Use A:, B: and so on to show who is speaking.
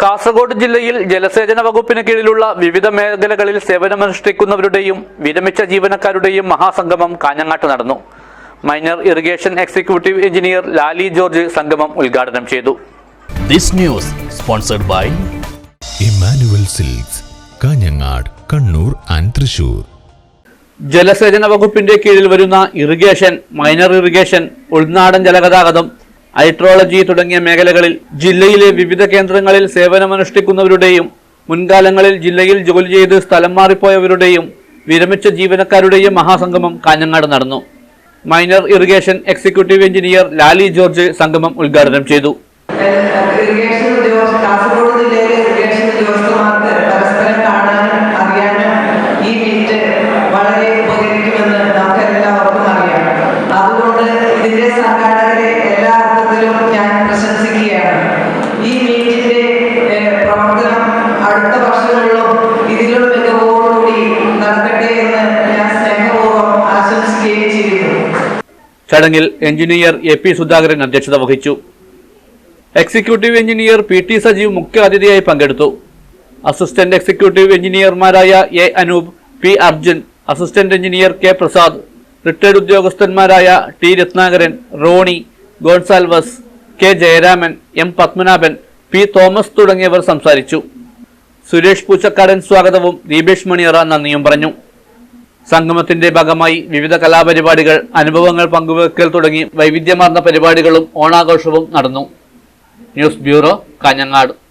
A: കാസർഗോഡ് ജില്ലയിൽ ജലസേചന വകുപ്പിന് കീഴിലുള്ള വിവിധ മേഖലകളിൽ സേവനമനുഷ്ഠിക്കുന്നവരുടെയും വിരമിച്ച ജീവനക്കാരുടെയും മഹാസംഗമം കാഞ്ഞങ്ങാട്ട് നടന്നു. Minor irrigation executive engineer Lali George സംഗമം ഉദ്ഘാടനം ചെയ്തു.
B: This news sponsored by
C: Emmanuel Silks, Kanhangad, Kannur and Thrissur.
A: ജലസേചന വകുപ്പിന്റെ കീഴിൽ വരുന്ന ഇറിഗേഷൻ, മൈനർ ഇറിഗേഷൻ, ഉൾനാടൻ ജലഗതാഗതം, ഹൈഡ്രോളജി തുടങ്ങിയ മേഖലകളിൽ ജില്ലയിലെ വിവിധ കേന്ദ്രങ്ങളിൽ സേവനമനുഷ്ഠിക്കുന്നവരുടെയും മുൻകാലങ്ങളിൽ ജില്ലയിൽ ജോലി ചെയ്ത് സ്ഥലം മാറിപ്പോയവരുടെയും വിരമിച്ച ജീവനക്കാരുടെയും മഹാസംഗമം കാഞ്ഞങ്ങാട് നടന്നു. Minor irrigation executive engineer Lali George സംഗമം ഉദ്ഘാടനം ചെയ്തു. ചടങ്ങിൽ എഞ്ചിനീയർ എ.പി. സുധാകരൻ അധ്യക്ഷത വഹിച്ചു. Executive engineer PT. സജീവ് മുഖ്യ അതിഥിയായി പങ്കെടുത്തു. അസിസ്റ്റന്റ് എക്സിക്യൂട്ടീവ് എഞ്ചിനീയർമാരായ A. Anoop, P. Arjun, assistant engineer K. Prasad, retired ഉദ്യോഗസ്ഥന്മാരായ T. Ratnakaran, Roni, Gonsalves, K. Jayaraman, M. Padmanabhan, P. Thomas തുടങ്ങിയവർ സംസാരിച്ചു. സുരേഷ് പൂച്ചക്കാടൻ സ്വാഗതവും ദീപേഷ് മണിയറ നന്ദിയും പറഞ്ഞു. സംഗമത്തിന്റെ ഭാഗമായി വിവിധ കലാപരിപാടികൾ, അനുഭവങ്ങൾ പങ്കുവെക്കൽ തുടങ്ങി വൈവിധ്യമാർന്ന പരിപാടികളും ഓണാഘോഷവും നടന്നു. News bureau, Kanhangad.